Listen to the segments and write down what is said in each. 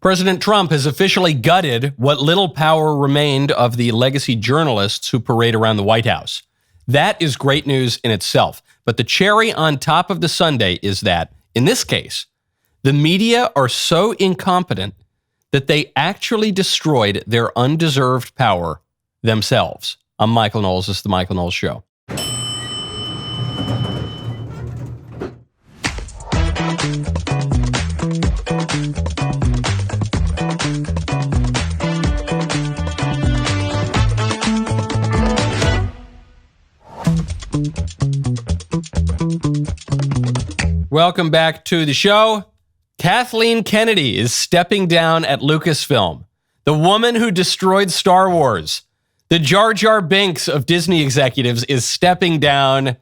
President Trump has officially gutted what little power remained of the legacy journalists who parade around the White House. That is great news in itself. But the cherry on top of the sundae is that, in this case, the media are so incompetent that they actually destroyed their undeserved power themselves. I'm Michael Knowles. This is The Michael Knowles Show. Welcome back to the show. Kathleen Kennedy is stepping down at Lucasfilm. The woman who destroyed Star Wars, the Jar Jar Binks of Disney executives, is stepping down.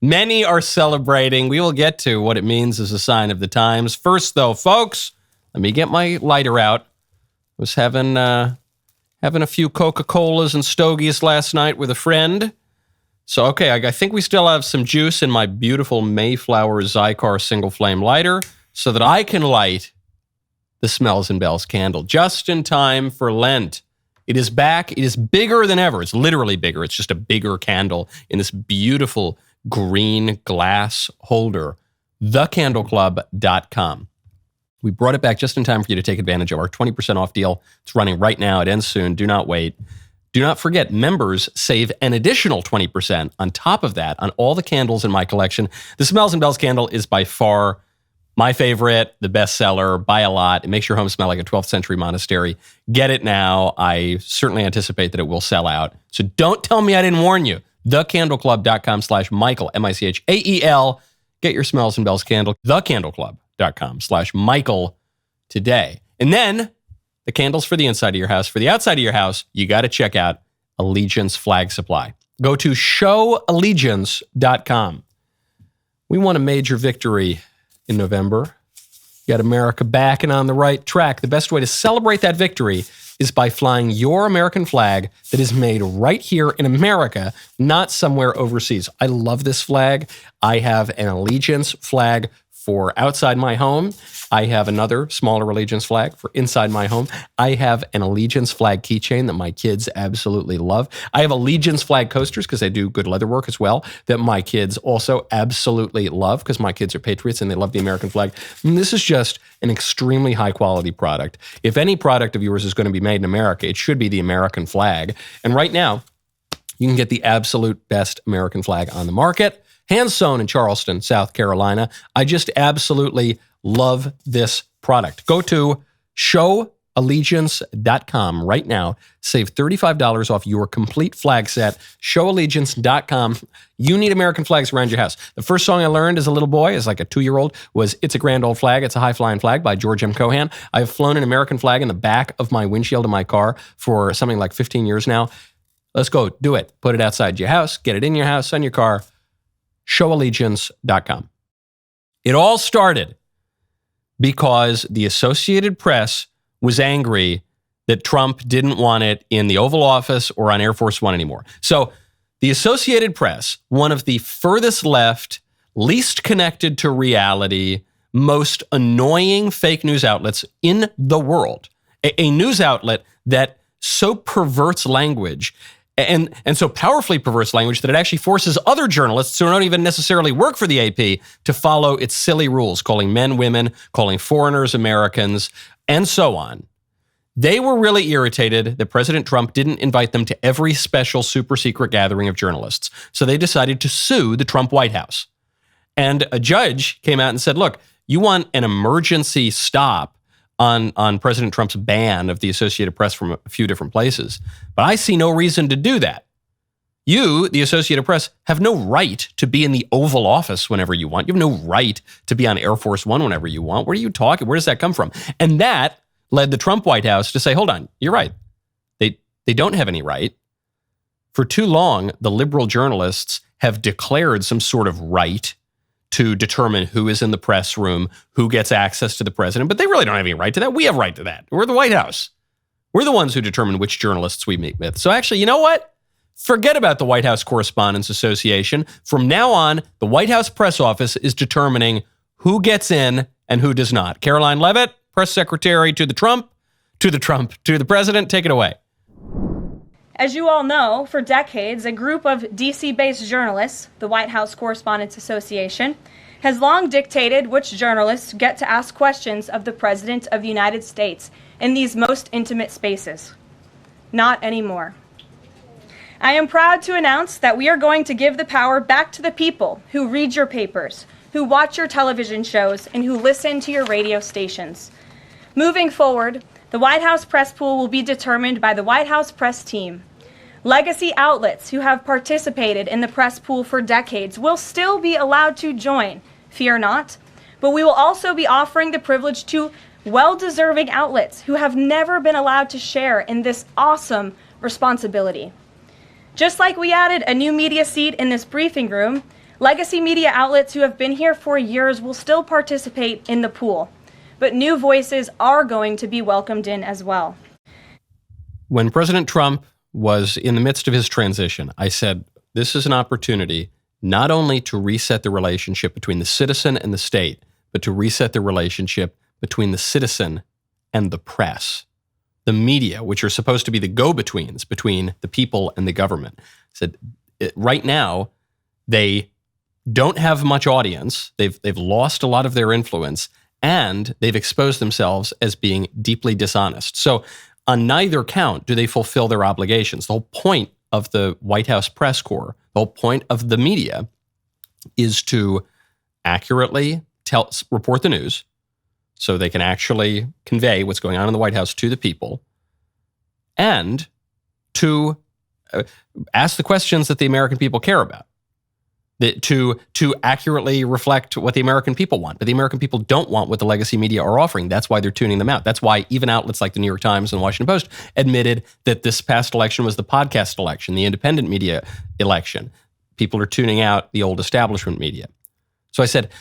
Many are celebrating. We will get to what it means as a sign of the times. First, though, folks, let me get my lighter out. I was having a few Coca-Colas and stogies last night with a friend. So, okay, I think we still have some juice in my beautiful Mayflower Zycar single flame lighter so that I can light the Smells and Bells candle just in time for Lent. It is back. It is bigger than ever. It's literally bigger. It's just a bigger candle in this beautiful green glass holder. thecandleclub.com. We brought it back just in time for you to take advantage of our 20% off deal. It's running right now. It ends soon. Do not wait. Do not forget, members save an additional 20% on top of that on all the candles in my collection. The Smells and Bells candle is by far my favorite, the best seller, by a lot. It makes your home smell like a 12th century monastery. Get it now. I certainly anticipate that it will sell out. So don't tell me I didn't warn you. thecandleclub.com/Michael, Michael. Get your Smells and Bells candle. thecandleclub.com/Michael today. And then the candles for the inside of your house. For the outside of your house, you got to check out Allegiance Flag Supply. Go to showallegiance.com. We won a major victory in November. Got America back and on the right track. The best way to celebrate that victory is by flying your American flag that is made right here in America, not somewhere overseas. I love this flag. I have an Allegiance flag for outside my home. I have another smaller Allegiance flag for inside my home. I have an Allegiance flag keychain that my kids absolutely love. I have Allegiance flag coasters because they do good leather work as well that my kids also absolutely love because my kids are patriots and they love the American flag. And this is just an extremely high quality product. If any product of yours is going to be made in America, it should be the American flag. And right now, you can get the absolute best American flag on the market. Hand sewn in Charleston, South Carolina. I just absolutely love this product. Go to showallegiance.com right now. Save $35 off your complete flag set. Showallegiance.com. You need American flags around your house. The first song I learned as a little boy, as like a 2-year-old, was It's a Grand Old Flag. It's a High-Flying Flag by George M. Cohan. I've flown an American flag in the back of my windshield of my car for something like 15 years now. Let's go. Do it. Put it outside your house. Get it in your house, on your car. Showallegiance.com. It all started because the Associated Press was angry that Trump didn't want it in the Oval Office or on Air Force One anymore. So the Associated Press, one of the furthest left, least connected to reality, most annoying fake news outlets in the world, a news outlet that so perverts language and so powerfully perverse language that it actually forces other journalists who don't even necessarily work for the AP to follow its silly rules, calling men women, calling foreigners Americans, and so on. They were really irritated that President Trump didn't invite them to every special super secret gathering of journalists. So they decided to sue the Trump White House. And a judge came out and said, look, you want an emergency stop on President Trump's ban of the Associated Press from a few different places. But I see no reason to do that. You, the Associated Press, have no right to be in the Oval Office whenever you want. You have no right to be on Air Force One whenever you want. Where are you talking? Where does that come from? And that led the Trump White House to say, hold on, you're right. They don't have any right. For too long, the liberal journalists have declared some sort of right to determine who is in the press room, who gets access to the president, but they really don't have any right to that. We have right to that. We're the White House. We're the ones who determine which journalists we meet with. So actually, you know what? Forget about the White House Correspondents Association. From now on, the White House press office is determining who gets in and who does not. Karoline Leavitt, press secretary to the president. Take it away. As you all know, for decades, a group of DC-based journalists, the White House Correspondents Association, has long dictated which journalists get to ask questions of the President of the United States in these most intimate spaces. Not anymore. I am proud to announce that we are going to give the power back to the people who read your papers, who watch your television shows, and who listen to your radio stations. Moving forward, the White House press pool will be determined by the White House press team. Legacy outlets who have participated in the press pool for decades will still be allowed to join, fear not, but we will also be offering the privilege to well-deserving outlets who have never been allowed to share in this awesome responsibility. Just like we added a new media seat in this briefing room, legacy media outlets who have been here for years will still participate in the pool, but new voices are going to be welcomed in as well. When President Trump was in the midst of his transition, I said, this is an opportunity not only to reset the relationship between the citizen and the state, but to reset the relationship between the citizen and the press. The media, which are supposed to be the go-betweens between the people and the government. I said, right now, they don't have much audience. They've lost a lot of their influence, and they've exposed themselves as being deeply dishonest. So on neither count do they fulfill their obligations. The whole point of the White House press corps, the whole point of the media is to accurately report the news so they can actually convey what's going on in the White House to the people, and to ask the questions that the American people care about, to accurately reflect what the American people want. But the American people don't want what the legacy media are offering. That's why they're tuning them out. That's why even outlets like the New York Times and the Washington Post admitted that this past election was the podcast election, the independent media election. People are tuning out the old establishment media. So I said,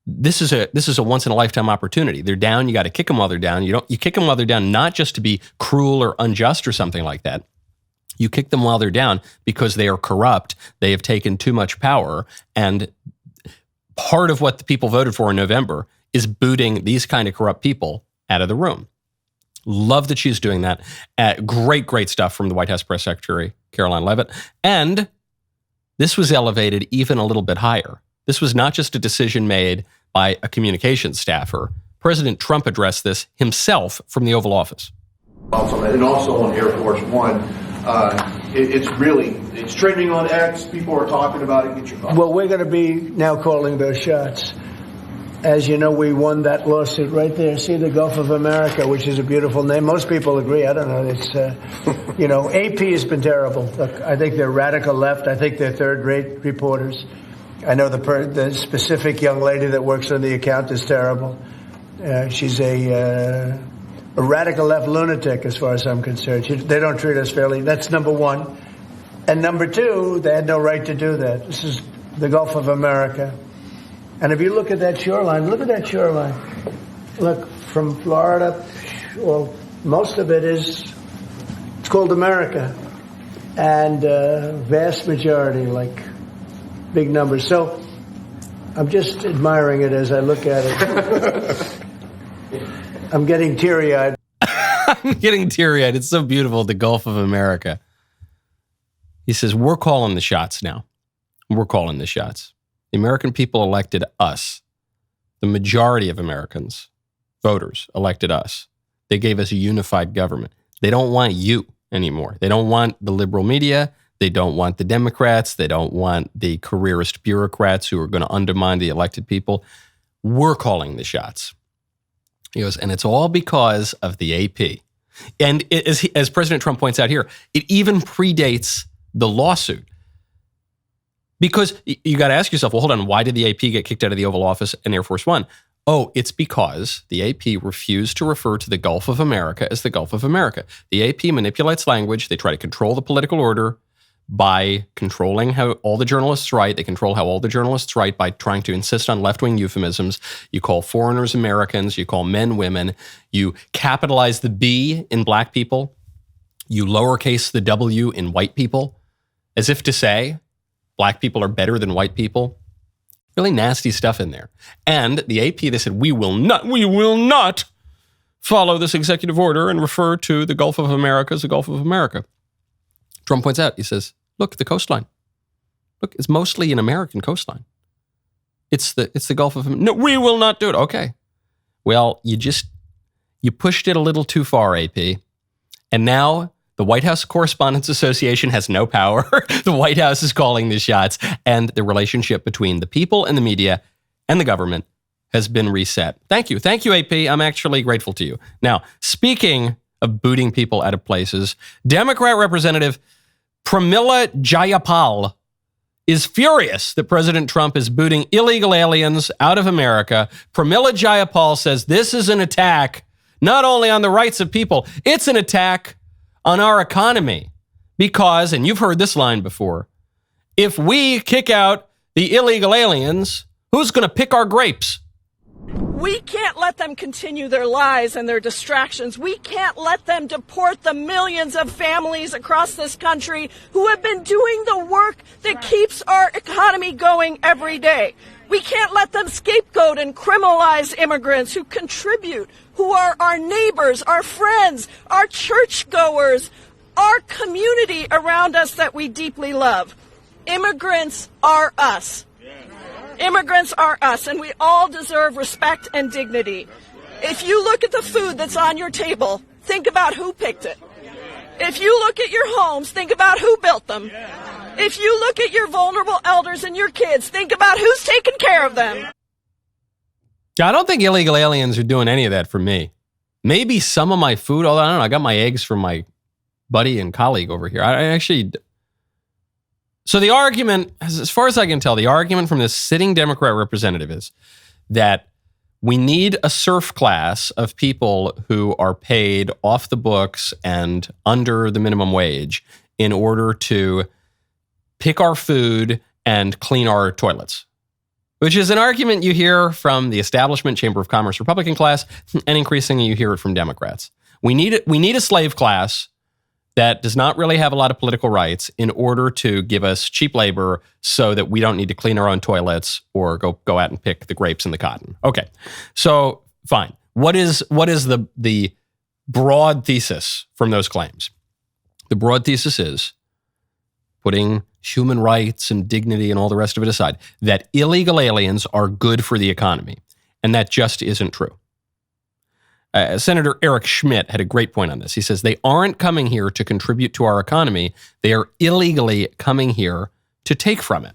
this is a once in a lifetime opportunity. They're down. You got to kick them while they're down. You kick them while they're down, not just to be cruel or unjust or something like that. You kick them while they're down because they are corrupt. They have taken too much power. And part of what the people voted for in November is booting these kind of corrupt people out of the room. Love that she's doing that. Great stuff from the White House press secretary, Karoline Leavitt. And this was elevated even a little bit higher. This was not just a decision made by a communications staffer. President Trump addressed this himself from the Oval Office. And also on Air Force One, it's trending on X. People are talking about it. Get your thoughts. Well, we're going to be now calling those shots. As you know, we won that lawsuit right there. See, the Gulf of America, which is a beautiful name. Most people agree. I don't know. It's, AP has been terrible. Look, I think they're radical left. I think they're third-rate reporters. I know the specific young lady that works on the account is terrible. She's a radical left lunatic, as far as I'm concerned. They don't treat us fairly. That's number one. And number two, they had no right to do that. This is the Gulf of America. And if you look at that shoreline, look at that shoreline. Look, from Florida, well, most of it it's called America. And vast majority, like big numbers. So I'm just admiring it as I look at it. I'm getting teary-eyed. I'm getting teary-eyed. It's so beautiful, the Gulf of America. He says, we're calling the shots now. We're calling the shots. The American people elected us. The majority of Americans, voters, elected us. They gave us a unified government. They don't want you anymore. They don't want the liberal media. They don't want the Democrats. They don't want the careerist bureaucrats who are going to undermine the elected people. We're calling the shots. He goes, and it's all because of the AP. And as President Trump points out here, it even predates the lawsuit. Because you got to ask yourself, well, hold on, why did the AP get kicked out of the Oval Office and Air Force One? Oh, it's because the AP refused to refer to the Gulf of America as the Gulf of America. The AP manipulates language. They try to control the political order by controlling how all the journalists write. They control how all the journalists write by trying to insist on left-wing euphemisms. You call foreigners Americans. You call men women. You capitalize the B in black people. You lowercase the W in white people, as if to say black people are better than white people. Really nasty stuff in there. And the AP, they said, we will not follow this executive order and refer to the Gulf of America as the Gulf of America. Trump points out, he says, look, the coastline. Look, it's mostly an American coastline. It's the Gulf of America. No, we will not do it. Okay. Well, you pushed it a little too far, AP. And now the White House Correspondents Association has no power. The White House is calling the shots, and the relationship between the people and the media and the government has been reset. Thank you. Thank you, AP. I'm actually grateful to you. Now, speaking of booting people out of places, Democrat Representative Pramila Jayapal is furious that President Trump is booting illegal aliens out of America. Pramila Jayapal says this is an attack not only on the rights of people, it's an attack on our economy. Because, and you've heard this line before, if we kick out the illegal aliens, who's going to pick our grapes? We can't let them continue their lies and their distractions. We can't let them deport the millions of families across this country who have been doing the work that keeps our economy going every day. We can't let them scapegoat and criminalize immigrants who contribute, who are our neighbors, our friends, our churchgoers, our community around us that we deeply love. Immigrants are us. Immigrants are us, and we all deserve respect and dignity. If you look at the food that's on your table, think about who picked it. If you look at your homes, think about who built them. If you look at your vulnerable elders and your kids, think about who's taking care of them. I don't think illegal aliens are doing any of that for me. Maybe some of my food, although I don't know, I got my eggs from my buddy and colleague over here. So the argument, as far as I can tell, the argument from this sitting Democrat representative is that we need a serf class of people who are paid off the books and under the minimum wage in order to pick our food and clean our toilets, which is an argument you hear from the establishment Chamber of Commerce Republican class, and increasingly you hear it from Democrats. We need a slave class that does not really have a lot of political rights in order to give us cheap labor so that we don't need to clean our own toilets or go out and pick the grapes and the cotton. Okay, so fine. What is the broad thesis from those claims? The broad thesis is, putting human rights and dignity and all the rest of it aside, that illegal aliens are good for the economy. And that just isn't true. Senator Eric Schmidt had a great point on this. He says they aren't coming here to contribute to our economy. They are illegally coming here to take from it.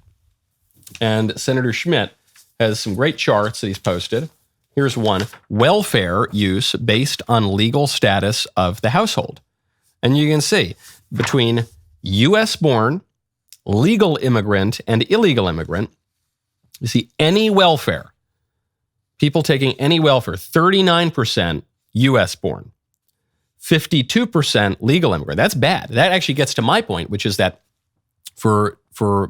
And Senator Schmidt has some great charts that he's posted. Here's one: welfare use based on legal status of the household. And you can see between U.S.-born, legal immigrant, and illegal immigrant, you see any welfare. People taking any welfare, 39% U.S.-born, 52% legal immigrant. That's bad. That actually gets to my point, which is that for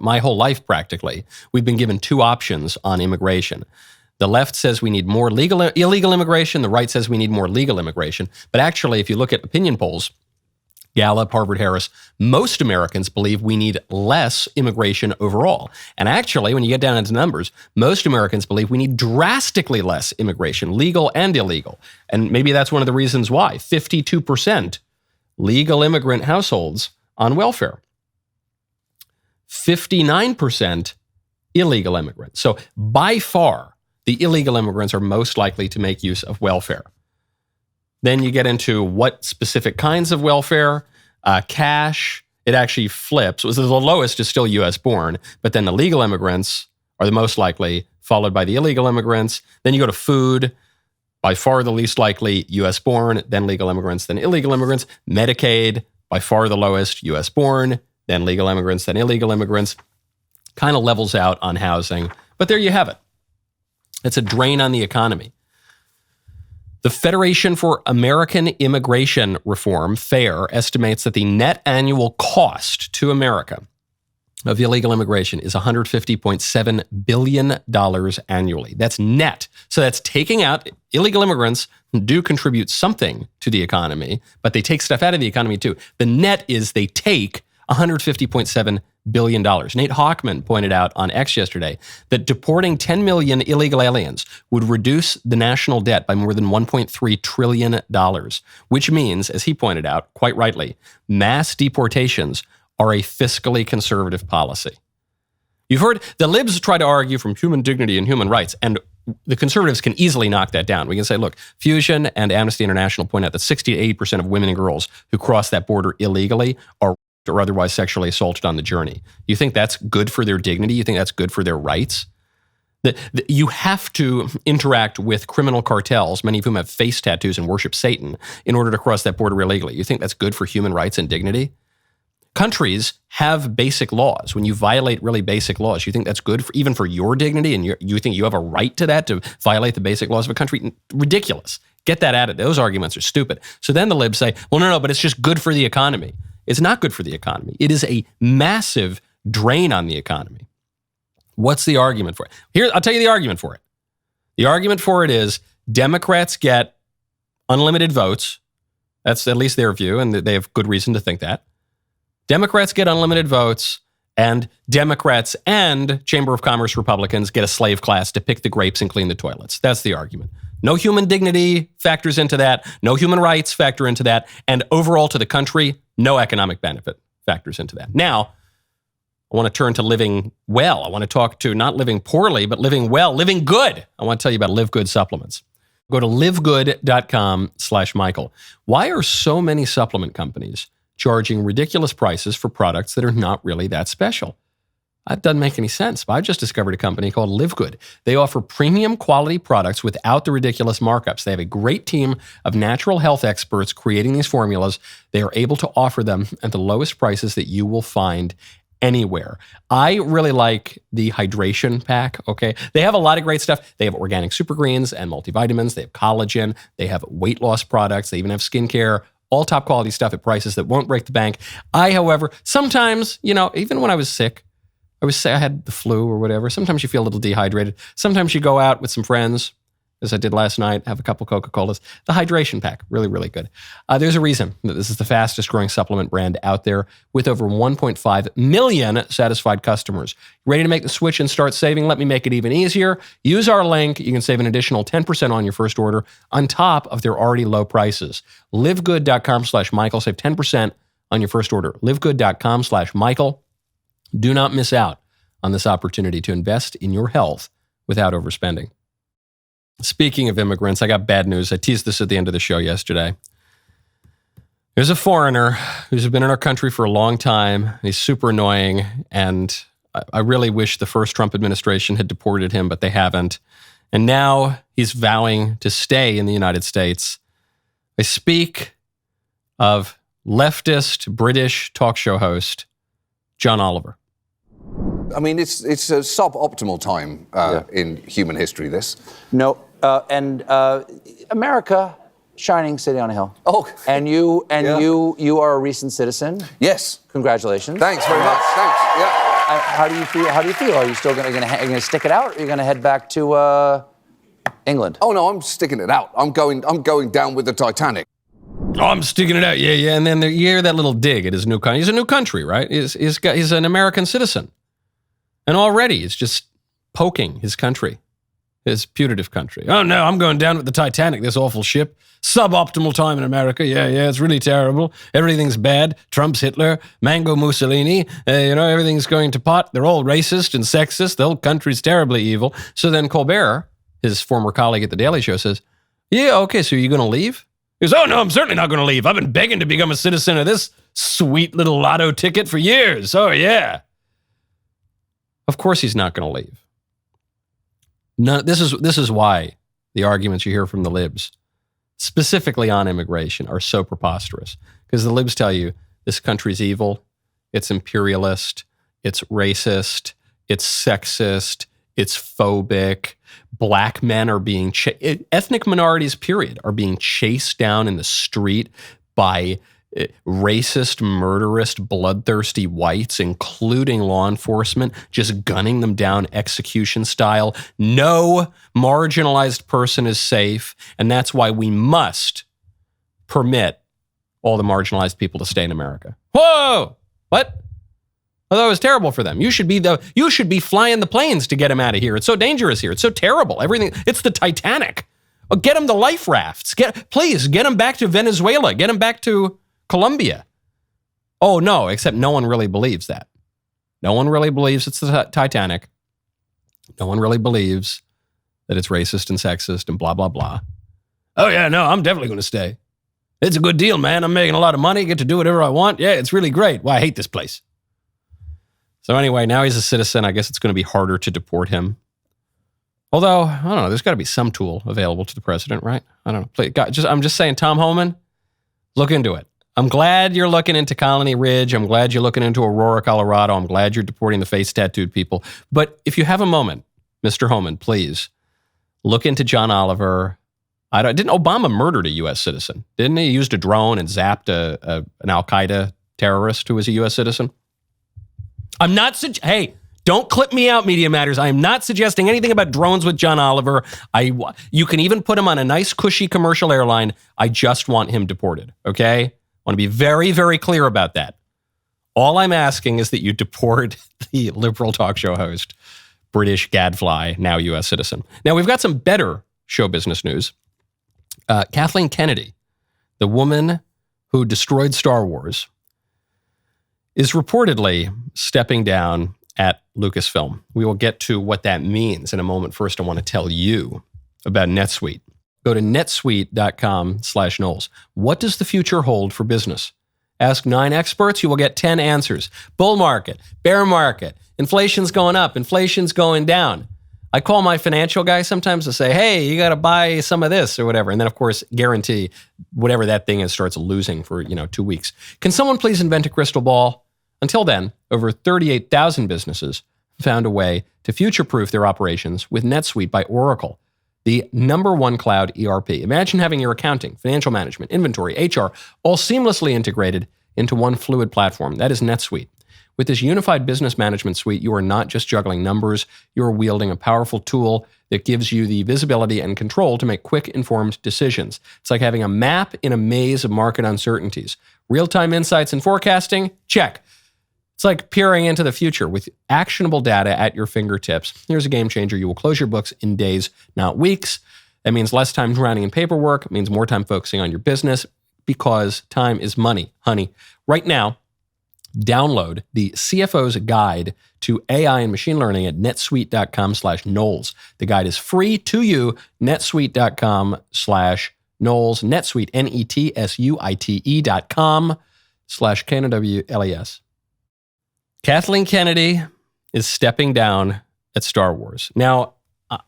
my whole life practically, we've been given two options on immigration. The left says we need more illegal immigration. The right says we need more legal immigration. But actually, if you look at opinion polls, Gallup, Harvard, Harris, most Americans believe we need less immigration overall. And actually, when you get down into numbers, most Americans believe we need drastically less immigration, legal and illegal. And maybe that's one of the reasons why 52% legal immigrant households on welfare, 59% illegal immigrants. So by far, the illegal immigrants are most likely to make use of welfare. Then you get into what specific kinds of welfare, cash. It actually flips. The lowest is still U.S. born, but then the legal immigrants are the most likely, followed by the illegal immigrants. Then you go to food, by far the least likely U.S. born, then legal immigrants, then illegal immigrants. Medicaid, by far the lowest, U.S. born, then legal immigrants, then illegal immigrants. Kind of levels out on housing, but there you have it. It's a drain on the economy. The Federation for American Immigration Reform, FAIR, estimates that the net annual cost to America of illegal immigration is $150.7 billion annually. That's net. So that's taking out illegal immigrants who do contribute something to the economy, but they take stuff out of the economy too. The net is they take $150.7 billion. Nate Hochman pointed out on X yesterday that deporting 10 million illegal aliens would reduce the national debt by more than $1.3 trillion, which means, as he pointed out, quite rightly, mass deportations are a fiscally conservative policy. You've heard the libs try to argue from human dignity and human rights, and the conservatives can easily knock that down. We can say, look, Fusion and Amnesty International point out that 60 to 80% of women and girls who cross that border illegally are raped or otherwise sexually assaulted on the journey. You think that's good for their dignity? You think that's good for their rights? You have to interact with criminal cartels, many of whom have face tattoos and worship Satan, in order to cross that border illegally. You think that's good for human rights and dignity? Countries have basic laws. When you violate really basic laws, you think that's good even for your dignity, and you think you have a right to that, to violate the basic laws of a country? Ridiculous. Get that out of it. Those arguments are stupid. So then the libs say, well, no, but it's just good for the economy. It's not good for the economy. It is a massive drain on the economy. What's the argument for it? Here, I'll tell you the argument for it. The argument for it is Democrats get unlimited votes. That's at least their view, and they have good reason to think that. Democrats get unlimited votes, and Democrats and Chamber of Commerce Republicans get a slave class to pick the grapes and clean the toilets. That's the argument. No human dignity factors into that. No human rights factor into that. And overall to the country, no economic benefit factors into that. Now, I want to turn to living well. I want to talk to not living poorly, but living well, living good. I want to tell you about Live Good supplements. Go to livegood.com/Michael. Why are so many supplement companies charging ridiculous prices for products that are not really that special? That doesn't make any sense. But I just discovered a company called Live Good. They offer premium quality products without the ridiculous markups. They have a great team of natural health experts creating these formulas. They are able to offer them at the lowest prices that you will find anywhere. I really like the hydration pack, okay? They have a lot of great stuff. They have organic super greens and multivitamins. They have collagen. They have weight loss products. They even have skincare. All top quality stuff at prices that won't break the bank. However, sometimes, even when I was sick, I had the flu or whatever. Sometimes you feel a little dehydrated. Sometimes you go out with some friends, as I did last night, have a couple Coca-Colas. The hydration pack, really, really good. There's a reason that this is the fastest growing supplement brand out there with over 1.5 million satisfied customers. Ready to make the switch and start saving? Let me make it even easier. Use our link. You can save an additional 10% on your first order on top of their already low prices. livegood.com/Michael. Save 10% on your first order. livegood.com/Michael. Do not miss out on this opportunity to invest in your health without overspending. Speaking of immigrants, I got bad news. I teased this at the end of the show yesterday. There's a foreigner who's been in our country for a long time. He's super annoying, and I really wish the first Trump administration had deported him, but they haven't. And now he's vowing to stay in the United States. I speak of leftist British talk show host John Oliver. I mean, it's a suboptimal time in human history, this. No, America, shining city on a hill. Oh. And you are a recent citizen. Yes. Congratulations. Thanks very much. Thanks. Yeah. How do you feel? Are you still going to stick it out, or are you going to head back to England? Oh no, I'm sticking it out. I'm going down with the Titanic. Oh, I'm sticking it out. Yeah. And then you hear that little dig at his new country. He's a new country, right? He's an American citizen. And already it's just poking his country, his putative country. Oh, no, I'm going down with the Titanic, this awful ship. Suboptimal time in America. Yeah, it's really terrible. Everything's bad. Trump's Hitler, Mango Mussolini, everything's going to pot. They're all racist and sexist. The whole country's terribly evil. So then Colbert, his former colleague at The Daily Show, says, yeah, okay, so you're going to leave? He goes, oh, no, I'm certainly not going to leave. I've been begging to become a citizen of this sweet little lotto ticket for years. Oh, yeah. Of course he's not going to leave. No, this is why the arguments you hear from the libs, specifically on immigration, are so preposterous. Because the libs tell you this country's evil, it's imperialist, it's racist, it's sexist, it's phobic. Black men are being ethnic minorities, period, are being chased down in the street by racist, murderous, bloodthirsty whites, including law enforcement, just gunning them down execution style. No marginalized person is safe, and that's why we must permit all the marginalized people to stay in America. Whoa! What? Although it was terrible for them. You should be flying the planes to get him out of here. It's so dangerous here. It's so terrible. Everything. It's the Titanic. Oh, get him the life rafts. Please get him back to Venezuela. Get him back to Colombia. Oh no, except no one really believes that. No one really believes it's the Titanic. No one really believes that it's racist and sexist and blah, blah, blah. Oh yeah, no, I'm definitely going to stay. It's a good deal, man. I'm making a lot of money, get to do whatever I want. Yeah, it's really great. Well, I hate this place. So anyway, now he's a citizen. I guess it's going to be harder to deport him. Although, I don't know, there's got to be some tool available to the president, right? I don't know. I'm just saying, Tom Homan, look into it. I'm glad you're looking into Colony Ridge. I'm glad you're looking into Aurora, Colorado. I'm glad you're deporting the face tattooed people. But if you have a moment, Mr. Homan, please look into John Oliver. Didn't Obama murdered a U.S. citizen? Didn't he? He used a drone and zapped an Al-Qaeda terrorist who was a U.S. citizen? I'm not hey, don't clip me out, Media Matters. I am not suggesting anything about drones with John Oliver. You can even put him on a nice, cushy commercial airline. I just want him deported, okay? I want to be very, very clear about that. All I'm asking is that you deport the liberal talk show host, British gadfly, now U.S. citizen. Now, we've got some better show business news. Kathleen Kennedy, the woman who destroyed Star Wars, is reportedly stepping down at Lucasfilm. We will get to what that means in a moment. First, I want to tell you about NetSuite. Go to netsuite.com/Knowles. What does the future hold for business? Ask 9 experts, you will get 10 answers. Bull market, bear market, inflation's going up, inflation's going down. I call my financial guy sometimes to say, hey, you got to buy some of this or whatever. And then, of course, guarantee whatever that thing is starts losing for 2 weeks. Can someone please invent a crystal ball? Until then, over 38,000 businesses found a way to future-proof their operations with NetSuite by Oracle, the #1 cloud ERP. Imagine having your accounting, financial management, inventory, HR, all seamlessly integrated into one fluid platform. That is NetSuite. With this unified business management suite, you are not just juggling numbers, you are wielding a powerful tool that gives you the visibility and control to make quick, informed decisions. It's like having a map in a maze of market uncertainties. Real-time insights and forecasting? Check. It's like peering into the future with actionable data at your fingertips. Here's a game changer. You will close your books in days, not weeks. That means less time drowning in paperwork. It means more time focusing on your business because time is money, honey. Right now, download the CFO's Guide to AI and Machine Learning at netsuite.com/Knowles. The guide is free to you. netsuite.com/Knowles. NetSuite, netsuite.com/KNWLES. Kathleen Kennedy is stepping down at Star Wars. Now,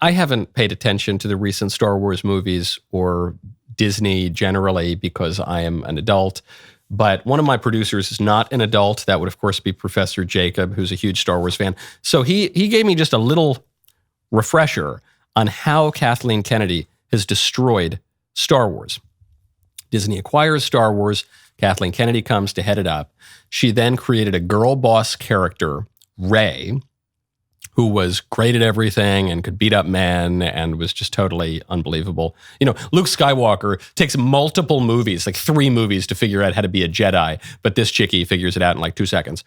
I haven't paid attention to the recent Star Wars movies or Disney generally because I am an adult. But one of my producers is not an adult. That would, of course, be Professor Jacob, who's a huge Star Wars fan. So he gave me just a little refresher on how Kathleen Kennedy has destroyed Star Wars. Disney acquires Star Wars. Kathleen Kennedy comes to head it up. She then created a girl boss character, Rey, who was great at everything and could beat up men and was just totally unbelievable. Luke Skywalker takes multiple movies, like 3 movies, to figure out how to be a Jedi, but this chickie figures it out in like 2 seconds.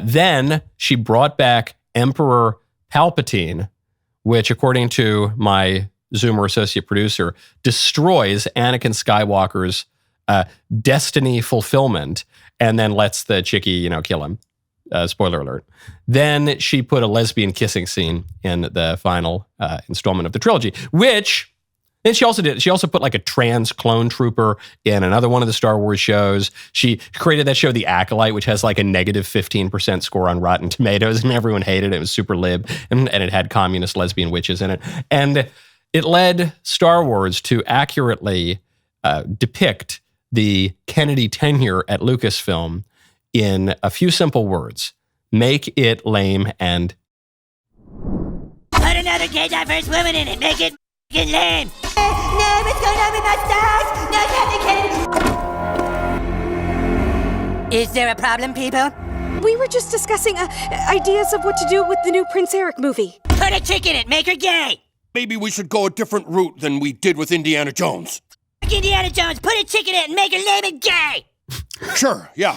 Then she brought back Emperor Palpatine, which, according to my Zoomer associate producer, destroys Anakin Skywalker's destiny fulfillment and then lets the chickie, kill him. Spoiler alert. Then she put a lesbian kissing scene in the final installment of the trilogy, and she also put like a trans clone trooper in another one of the Star Wars shows. She created that show, The Acolyte, which has like a negative 15% score on Rotten Tomatoes, and everyone hated it. It was super lib, and it had communist lesbian witches in it. And it led Star Wars to accurately depict the Kennedy tenure at Lucasfilm in a few simple words: make it lame and put another gay diverse woman in it. Make it lame. No, what's going on with my stars? No, Kathleen Kennedy. Is there a problem, people? We were just discussing ideas of what to do with the new Prince Eric movie. Put a chick in it. Make her gay. Maybe we should go a different route than we did with Indiana Jones. Indiana Jones, put a chick in it and make her lame and gay. Sure, yeah.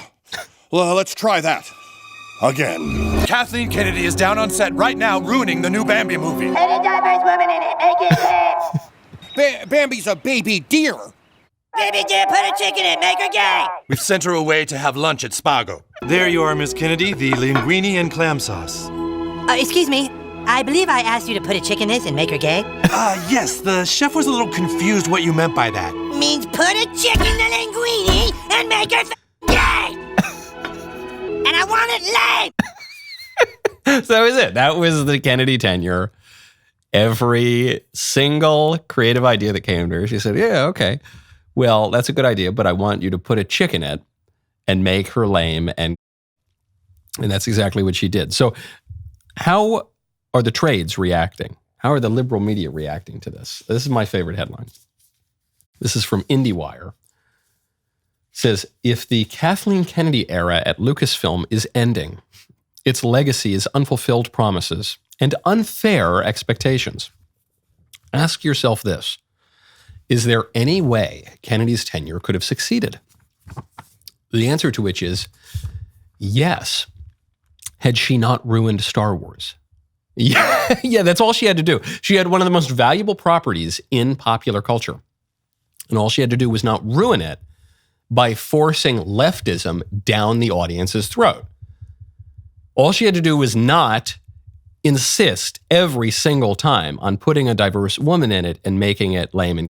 Well, let's try that. Again. Kathleen Kennedy is down on set right now, ruining the new Bambi movie. Put a diverse woman in it. Make it gay. Bambi's a baby deer. Baby dear, put a chick in it. Make her gay. We've sent her away to have lunch at Spago. There you are, Miss Kennedy, the linguine and clam sauce. Excuse me. I believe I asked you to put a chick in this and make her gay. Yes, the chef was a little confused what you meant by that. Means put a chick in the linguine and make her gay. And I want it lame. So that was it. That was the Kennedy tenure. Every single creative idea that came to her, she said, yeah, okay. Well, that's a good idea, but I want you to put a chick in it and make her lame. And that's exactly what she did. So how are the trades reacting? How are the liberal media reacting to this? This is my favorite headline. This is from IndieWire. It says, if the Kathleen Kennedy era at Lucasfilm is ending, its legacy is unfulfilled promises and unfair expectations. Ask yourself this. Is there any way Kennedy's tenure could have succeeded? The answer to which is yes, had she not ruined Star Wars. Yeah, that's all she had to do. She had one of the most valuable properties in popular culture. And all she had to do was not ruin it by forcing leftism down the audience's throat. All she had to do was not insist every single time on putting a diverse woman in it and making it lame. And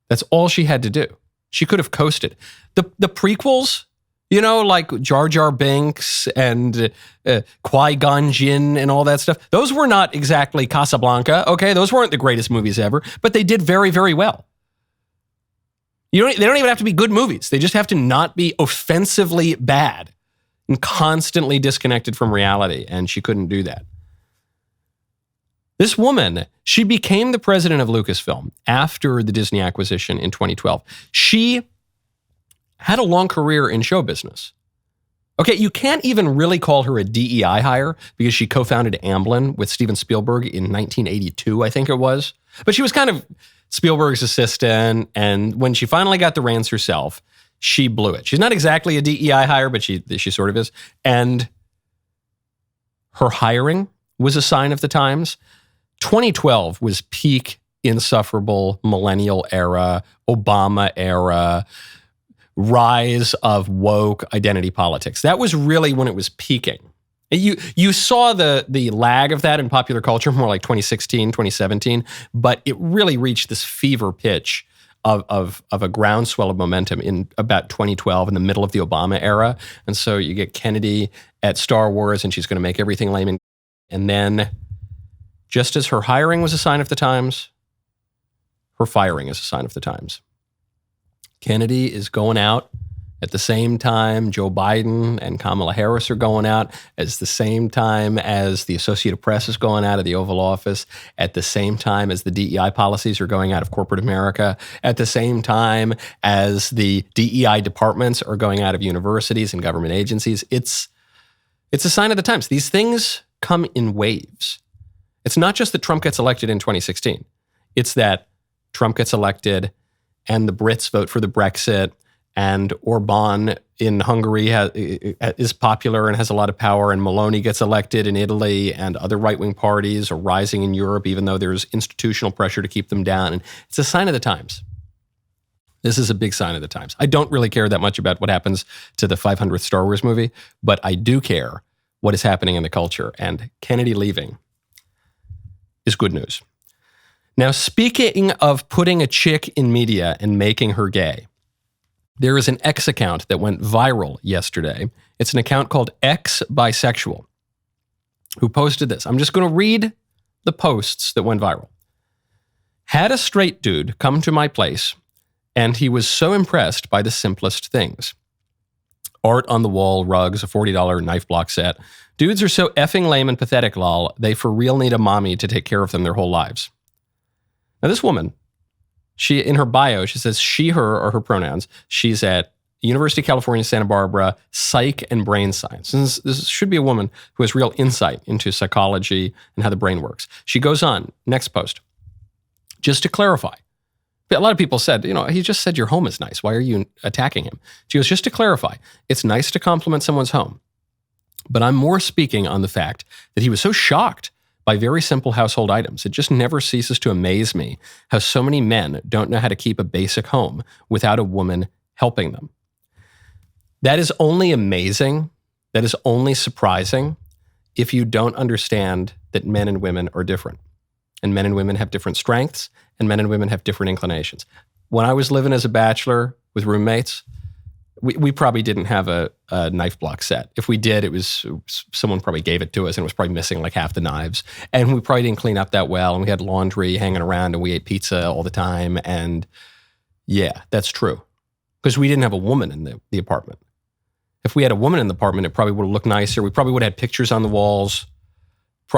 that's all she had to do. She could have coasted. The prequels, you know, like Jar Jar Binks and Qui-Gon Jinn and all that stuff, those were not exactly Casablanca, okay? Those weren't the greatest movies ever, but they did very, very well. They don't even have to be good movies. They just have to not be offensively bad and constantly disconnected from reality, and she couldn't do that. This woman, she became the president of Lucasfilm after the Disney acquisition in 2012. She had a long career in show business. Okay, you can't even really call her a DEI hire because she co-founded Amblin with Steven Spielberg in 1982, I think it was. But she was kind of Spielberg's assistant, and when she finally got the reins herself, she blew it. She's not exactly a DEI hire, but she sort of is. And her hiring was a sign of the times. 2012 was peak insufferable millennial era, Obama era, rise of woke identity politics. That was really when it was peaking. You saw the lag of that in popular culture more like 2016, 2017, but it really reached this fever pitch of a groundswell of momentum in about 2012 in the middle of the Obama era. And so you get Kennedy at Star Wars and she's going to make everything lame. And then just as her hiring was a sign of the times, her firing is a sign of the times. Kennedy is going out at the same time Joe Biden and Kamala Harris are going out, at the same time as the Associated Press is going out of the Oval Office, at the same time as the DEI policies are going out of corporate America, at the same time as the DEI departments are going out of universities and government agencies. It's a sign of the times. These things come in waves. It's not just that Trump gets elected in 2016. It's that Trump gets elected and the Brits vote for the Brexit, and Orban in Hungary is popular and has a lot of power, and Meloni gets elected in Italy, and other right-wing parties are rising in Europe, even though there's institutional pressure to keep them down. And it's a sign of the times. This is a big sign of the times. I don't really care that much about what happens to the 500th Star Wars movie, but I do care what is happening in the culture, and Kennedy leaving is good news. Now, speaking of putting a chick in media and making her gay, there is an X account that went viral yesterday. It's an account called X Bisexual, who posted this. I'm just going to read the posts that went viral. Had a straight dude come to my place, and he was so impressed by the simplest things. Art on the wall, rugs, a $40 knife block set. Dudes are so effing lame and pathetic, lol. They for real need a mommy to take care of them their whole lives. Now, this woman, she in her bio, she says she, her, or her pronouns. She's at University of California, Santa Barbara, psych and brain science. And this should be a woman who has real insight into psychology and how the brain works. She goes on, next post. Just to clarify, a lot of people said, he just said your home is nice. Why are you attacking him? She goes, just to clarify, it's nice to compliment someone's home. But I'm more speaking on the fact that he was so shocked by very simple household items. It just never ceases to amaze me how so many men don't know how to keep a basic home without a woman helping them. That is only amazing. That is only surprising if you don't understand that men and women are different. And men and women have different strengths, and men and women have different inclinations. When I was living as a bachelor with roommates, we probably didn't have a knife block set. If we did, it was someone probably gave it to us, and it was probably missing like half the knives. And we probably didn't clean up that well, and we had laundry hanging around, and we ate pizza all the time. And yeah, that's true. Because we didn't have a woman in the apartment. If we had a woman in the apartment, it probably would have looked nicer. We probably would have had pictures on the walls.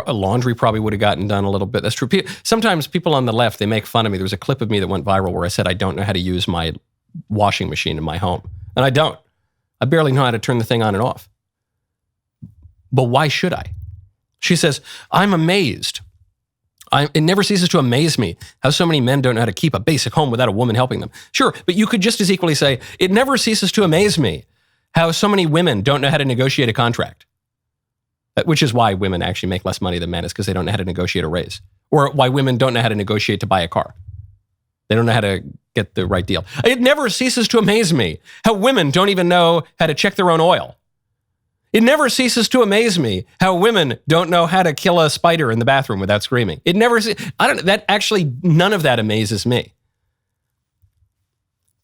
Laundry probably would have gotten done a little bit. That's true. Sometimes people on the left, they make fun of me. There was a clip of me that went viral where I said I don't know how to use my washing machine in my home. And I don't. I barely know how to turn the thing on and off. But why should I? She says, I'm amazed. It never ceases to amaze me how so many men don't know how to keep a basic home without a woman helping them. Sure, but you could just as equally say, it never ceases to amaze me how so many women don't know how to negotiate a contract. Which is why women actually make less money than men, is because they don't know how to negotiate a raise. Or why women don't know how to negotiate to buy a car. They don't know how to get the right deal. It never ceases to amaze me how women don't even know how to check their own oil. It never ceases to amaze me how women don't know how to kill a spider in the bathroom without screaming. None of that amazes me.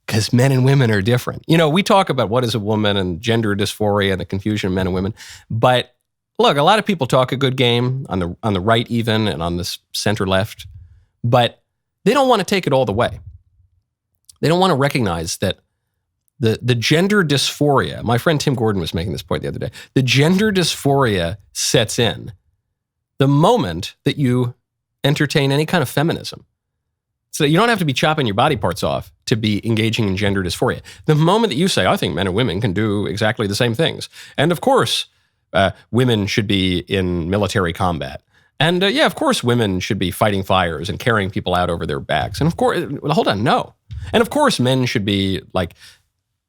Because men and women are different. You know, we talk about what is a woman and gender dysphoria and the confusion of men and women. But look, a lot of people talk a good game on the right even and on the center left. But they don't want to take it all the way. They don't want to recognize that the gender dysphoria, my friend Tim Gordon was making this point the other day, the gender dysphoria sets in the moment that you entertain any kind of feminism. So you don't have to be chopping your body parts off to be engaging in gender dysphoria. The moment that you say, I think men and women can do exactly the same things. And of course, women should be in military combat. And of course, women should be fighting fires and carrying people out over their backs. And of course, hold on, no. And of course, men should be like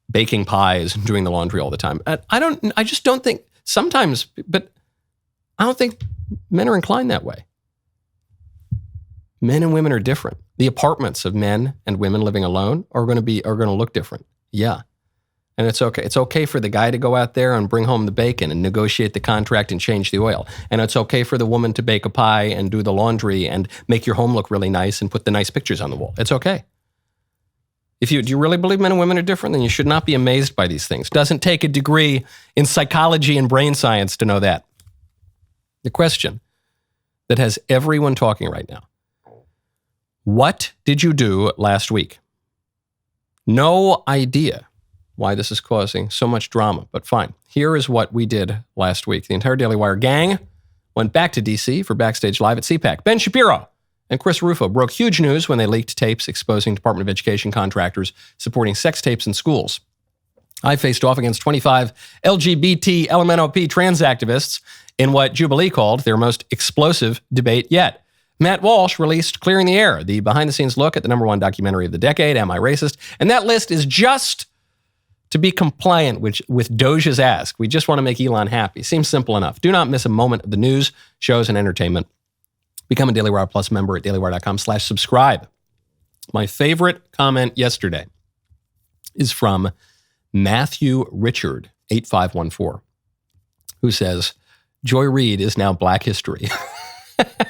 baking pies and doing the laundry all the time. I just don't think sometimes, but I don't think men are inclined that way. Men and women are different. The apartments of men and women living alone are going to look different. Yeah. And it's okay. It's okay for the guy to go out there and bring home the bacon and negotiate the contract and change the oil. And it's okay for the woman to bake a pie and do the laundry and make your home look really nice and put the nice pictures on the wall. It's okay. Do you really believe men and women are different? Then you should not be amazed by these things. Doesn't take a degree in psychology and brain science to know that. The question that has everyone talking right now: what did you do last week? No idea why this is causing so much drama, but fine. Here is what we did last week. The entire Daily Wire gang went back to D.C. for Backstage Live at CPAC. Ben Shapiro and Chris Rufo broke huge news when they leaked tapes exposing Department of Education contractors supporting sex tapes in schools. I faced off against 25 LGBT LMNOP trans activists in what Jubilee called their most explosive debate yet. Matt Walsh released Clearing the Air, the behind-the-scenes look at the #1 documentary of the decade, Am I Racist? And that list is just to be compliant with Doja's ask. We just want to make Elon happy. Seems simple enough. Do not miss a moment of the news, shows, and entertainment. Become a Daily Wire Plus member at dailywire.com/subscribe. My favorite comment yesterday is from Matthew Richard, 8514, who says, Joy Reid is now Black History.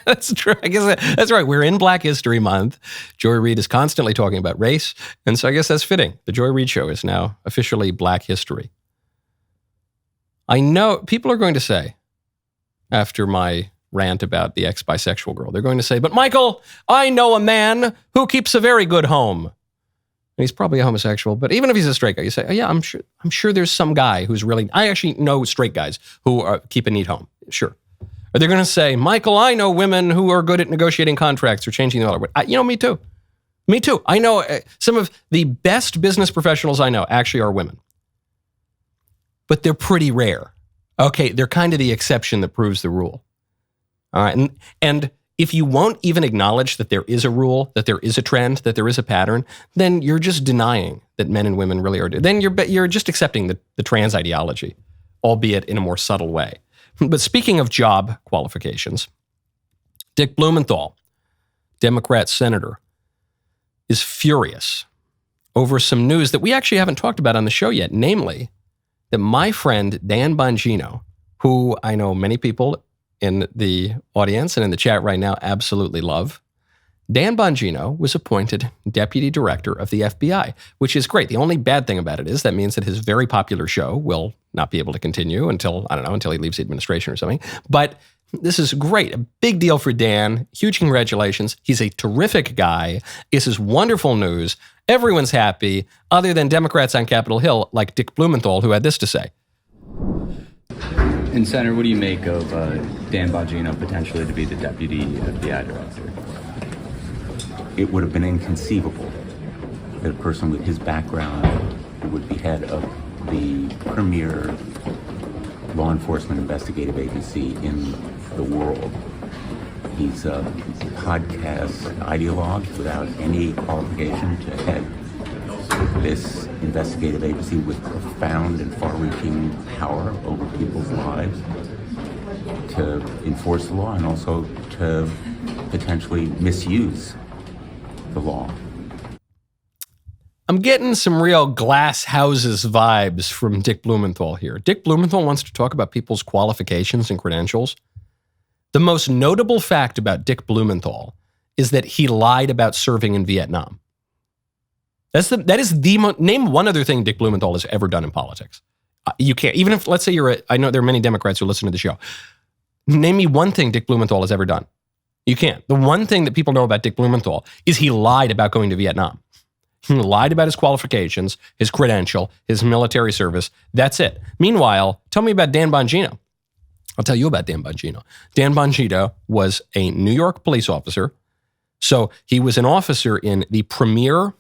That's true. I guess that's right. We're in Black History Month. Joy Reid is constantly talking about race. And so I guess that's fitting. The Joy Reid Show is now officially Black History. I know people are going to say, after my rant about the ex-bisexual girl, they're going to say, but Michael, I know a man who keeps a very good home. And he's probably a homosexual, but even if he's a straight guy, you say, oh yeah, I'm sure there's some guy who's really, I actually know straight guys who keep a neat home. Sure. Or they're going to say, Michael, I know women who are good at negotiating contracts or changing the oil. Me too. Me too. I know some of the best business professionals I know actually are women. But they're pretty rare. Okay, they're kind of the exception that proves the rule. All right, and if you won't even acknowledge that there is a rule, that there is a trend, that there is a pattern, then you're just denying that men and women really are. Then you're just accepting the trans ideology albeit in a more subtle way. But speaking of job qualifications, Dick Blumenthal, Democrat senator, is furious over some news that we actually haven't talked about on the show yet, namely that my friend Dan Bongino, who I know many people in the audience and in the chat right now absolutely love, Dan Bongino was appointed deputy director of the FBI, which is great. The only bad thing about it is that means that his very popular show will not be able to continue until he leaves the administration or something. But this is great. A big deal for Dan. Huge congratulations. He's a terrific guy. This is wonderful news. Everyone's happy, other than Democrats on Capitol Hill like Dick Blumenthal, who had this to say. And Senator, what do you make of Dan Bongino potentially to be the deputy FBI director? It would have been inconceivable that a person with his background would be head of the premier law enforcement investigative agency in the world. He's a podcast ideologue without any qualification to head this investigative agency with profound and far-reaching power over people's lives to enforce the law and also to potentially misuse the law. I'm getting some real glass houses vibes from Dick Blumenthal here. Dick Blumenthal wants to talk about people's qualifications and credentials. The most notable fact about Dick Blumenthal is that he lied about serving in Vietnam. Name one other thing Dick Blumenthal has ever done in politics. You can't, even if, let's say I know there are many Democrats who listen to the show. Name me one thing Dick Blumenthal has ever done. You can't. The one thing that people know about Dick Blumenthal is he lied about going to Vietnam. He lied about his qualifications, his credential, his military service. That's it. Meanwhile, tell me about Dan Bongino. I'll tell you about Dan Bongino. Dan Bongino was a New York police officer. So he was an officer in the premier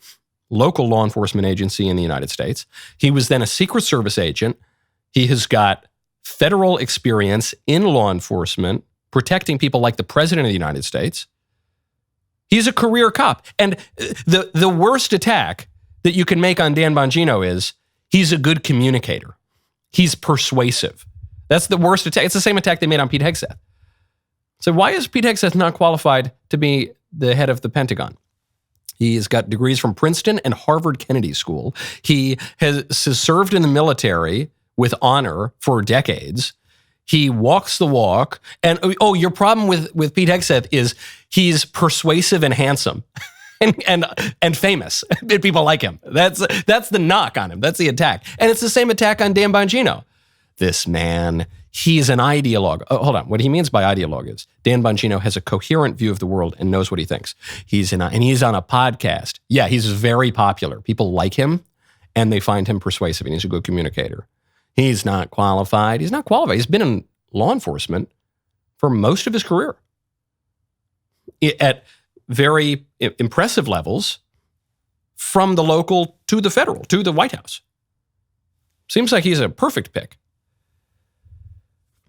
local law enforcement agency in the United States. He was then a Secret Service agent. He has got federal experience in law enforcement, protecting people like the President of the United States. He's a career cop. And the worst attack that you can make on Dan Bongino is he's a good communicator. He's persuasive. That's the worst attack. It's the same attack they made on Pete Hegseth. So why is Pete Hegseth not qualified to be the head of the Pentagon? He has got degrees from Princeton and Harvard Kennedy School. He has served in the military with honor for decades. He walks the walk. And, your problem with Pete Hegseth is he's persuasive and handsome and famous. People like him. That's the knock on him. That's the attack. And it's the same attack on Dan Bongino. This man, he's an ideologue. Oh, hold on. What he means by ideologue is Dan Bongino has a coherent view of the world and knows what he thinks. He's on a podcast. Yeah, he's very popular. People like him, and they find him persuasive, and he's a good communicator. He's not qualified. He's not qualified. He's been in law enforcement for most of his career at very impressive levels, from the local to the federal, to the White House. Seems like he's a perfect pick.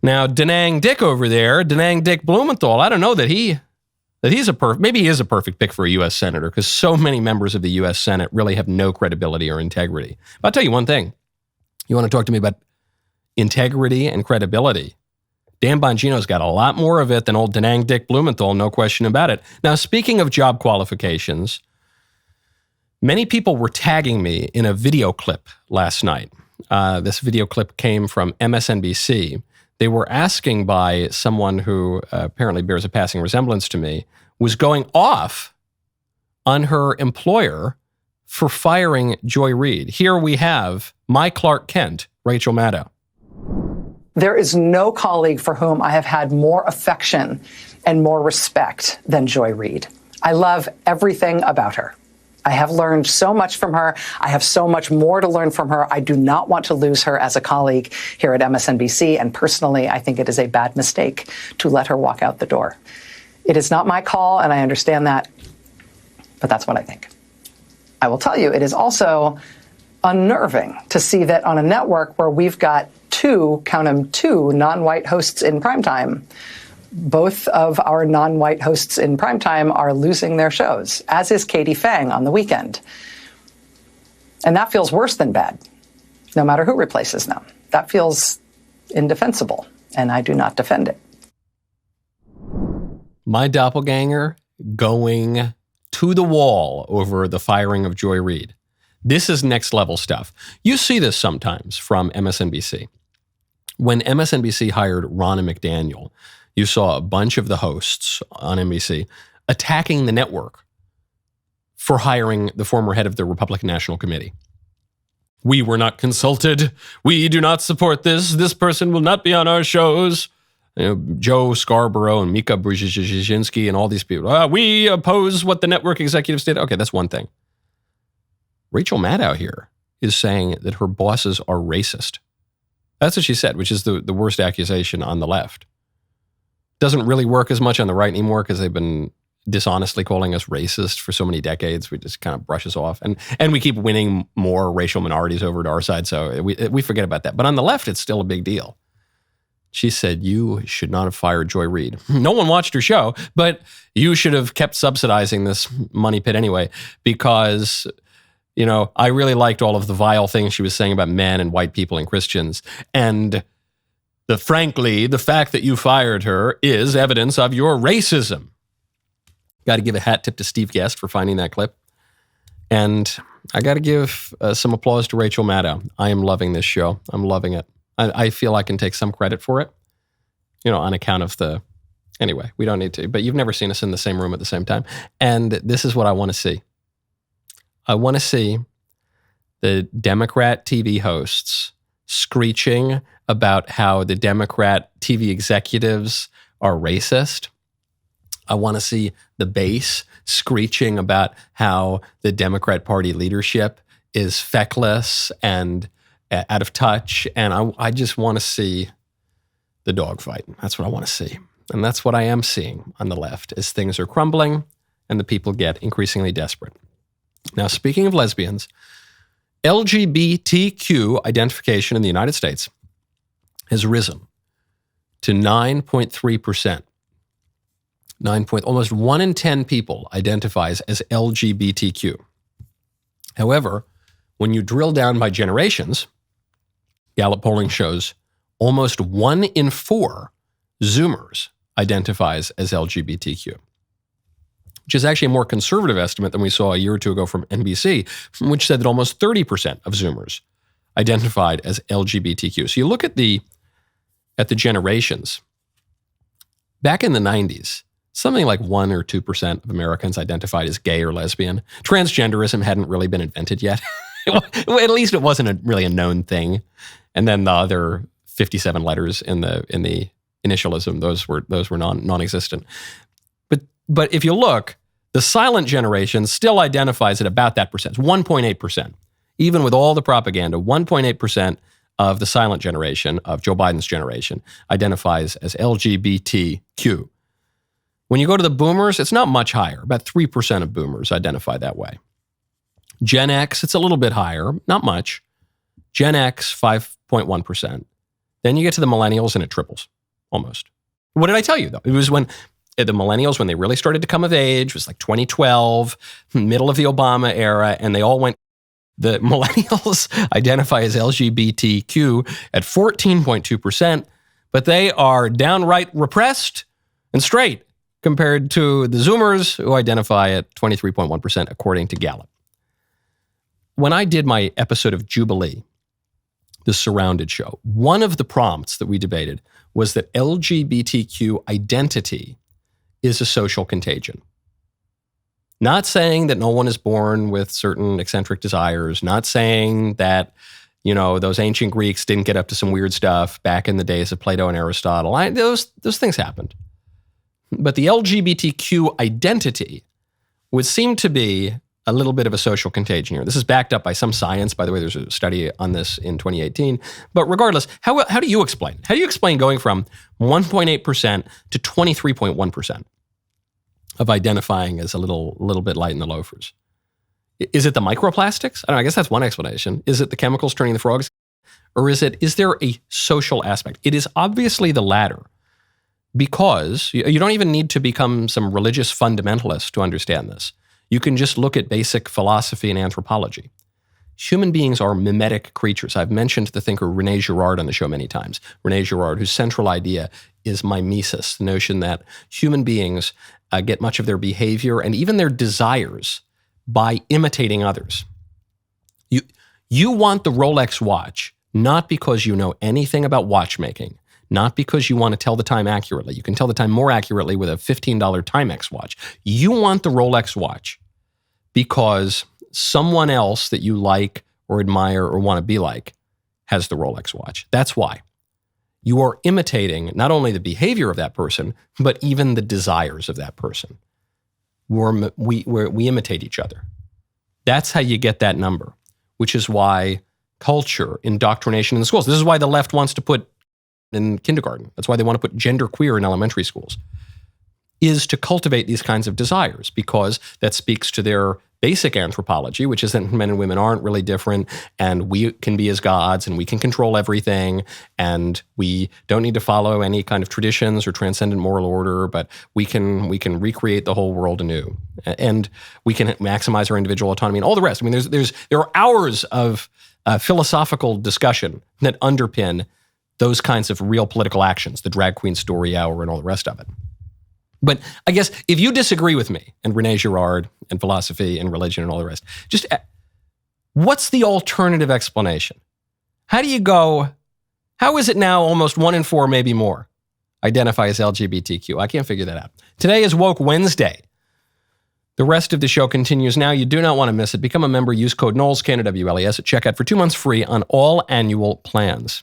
Now, Danang Dick over there, Danang Dick Blumenthal, I don't know that he's maybe he is a perfect pick for a U.S. senator, because so many members of the U.S. Senate really have no credibility or integrity. But I'll tell you one thing. You want to talk to me about integrity and credibility? Dan Bongino's got a lot more of it than old Danang Dick Blumenthal, no question about it. Now, speaking of job qualifications, many people were tagging me in a video clip last night. This video clip came from MSNBC. They were asking by someone who apparently bears a passing resemblance to me, was going off on her employer for firing Joy Reid. Here we have my Clark Kent, Rachel Maddow. There is no colleague for whom I have had more affection and more respect than Joy Reid. I love everything about her. I have learned so much from her. I have so much more to learn from her. I do not want to lose her as a colleague here at MSNBC. And personally, I think it is a bad mistake to let her walk out the door. It is not my call, and I understand that, but that's what I think. I will tell you, it is also unnerving to see that on a network where we've got two non-white hosts in primetime, both of our non-white hosts in primetime are losing their shows, as is Katie Fang on the weekend. And that feels worse than bad, no matter who replaces them. That feels indefensible, and I do not defend it. My doppelganger going to the wall over the firing of Joy Reid. This is next level stuff. You see this sometimes from MSNBC. When MSNBC hired Ronna McDaniel, you saw a bunch of the hosts on NBC attacking the network for hiring the former head of the Republican National Committee. We were not consulted. We do not support this. This person will not be on our shows. Joe Scarborough and Mika Brzezinski and all these people. We oppose what the network executives did. Okay, that's one thing. Rachel Maddow here is saying that her bosses are racist. That's what she said, which is the worst accusation on the left. Doesn't really work as much on the right anymore because they've been dishonestly calling us racist for so many decades. We just kind of brush us off. And we keep winning more racial minorities over to our side, so we forget about that. But on the left, it's still a big deal. She said, you should not have fired Joy Reid. No one watched her show, but you should have kept subsidizing this money pit anyway because, I really liked all of the vile things she was saying about men and white people and Christians. And frankly, the fact that you fired her is evidence of your racism. Got to give a hat tip to Steve Guest for finding that clip. And I got to give some applause to Rachel Maddow. I am loving this show. I'm loving it. I feel I can take some credit for it, on account of anyway, we don't need to, but you've never seen us in the same room at the same time. And this is what I want to see. I want to see the Democrat TV hosts screeching about how the Democrat TV executives are racist. I want to see the base screeching about how the Democrat Party leadership is feckless and out of touch. And I just want to see the dogfight. That's what I want to see. And that's what I am seeing on the left as things are crumbling and the people get increasingly desperate. Now, speaking of lesbians, LGBTQ identification in the United States has risen to 9.3%. Almost 1 in 10 people identifies as LGBTQ. However, when you drill down by generations, Gallup polling shows almost 1 in 4 Zoomers identifies as LGBTQ, which is actually a more conservative estimate than we saw a year or two ago from NBC, which said that almost 30% of Zoomers identified as LGBTQ. So you look at the generations. Back in the 90s, something like 1 or 2% of Americans identified as gay or lesbian. Transgenderism hadn't really been invented yet. At least it wasn't really a known thing. And then the other 57 letters in the initialism, those were non-existent. But if you look, the silent generation still identifies at about that percent, 1.8%. Even with all the propaganda, 1.8% of the silent generation, of Joe Biden's generation, identifies as LGBTQ. When you go to the boomers, it's not much higher. About 3% of boomers identify that way. Gen X, it's a little bit higher, not much. Gen X, 5.1%. Then you get to the millennials and it triples, almost. What did I tell you, though? It was when the millennials, when they really started to come of age, was like 2012, middle of the Obama era, and they all went. The millennials identify as LGBTQ at 14.2%, but they are downright repressed and straight compared to the Zoomers, who identify at 23.1%, according to Gallup. When I did my episode of Jubilee, the Surrounded show, one of the prompts that we debated was that LGBTQ identity is a social contagion. Not saying that no one is born with certain eccentric desires, not saying that, those ancient Greeks didn't get up to some weird stuff back in the days of Plato and Aristotle. Those things happened. But the LGBTQ identity would seem to be a little bit of a social contagion here. This is backed up by some science. By the way, there's a study on this in 2018. But regardless, how do you explain? How do you explain going from 1.8% to 23.1%? Of identifying as a little bit light in the loafers? Is it the microplastics? I guess that's one explanation. Is it the chemicals turning the frogs? Or is there a social aspect? It is obviously the latter, because you don't even need to become some religious fundamentalist to understand this. You can just look at basic philosophy and anthropology. Human beings are mimetic creatures. I've mentioned the thinker René Girard on the show many times. René Girard, whose central idea is mimesis, the notion that human beings get much of their behavior and even their desires by imitating others. You want the Rolex watch, not because you know anything about watchmaking, not because you want to tell the time accurately. You can tell the time more accurately with a $15 Timex watch. You want the Rolex watch because someone else that you like or admire or want to be like has the Rolex watch. That's why. You are imitating not only the behavior of that person, but even the desires of that person. We imitate each other. That's how you get that number, which is why culture, indoctrination in the schools. This is why the left wants to put in kindergarten. That's why they want to put genderqueer in elementary schools, is to cultivate these kinds of desires, because that speaks to their basic anthropology, which is that men and women aren't really different, and we can be as gods, and we can control everything, and we don't need to follow any kind of traditions or transcendent moral order, but we can recreate the whole world anew, and we can maximize our individual autonomy and all the rest. I mean, there are hours of philosophical discussion that underpin those kinds of real political actions, the drag queen story hour and all the rest of it. But I guess if you disagree with me and René Girard and philosophy and religion and all the rest, just what's the alternative explanation? How is it now almost 1 in 4, maybe more, identify as LGBTQ? I can't figure that out. Today is Woke Wednesday. The rest of the show continues now. You do not want to miss it. Become a member. Use code Knowles, KNWLES, at checkout for 2 months free on all annual plans.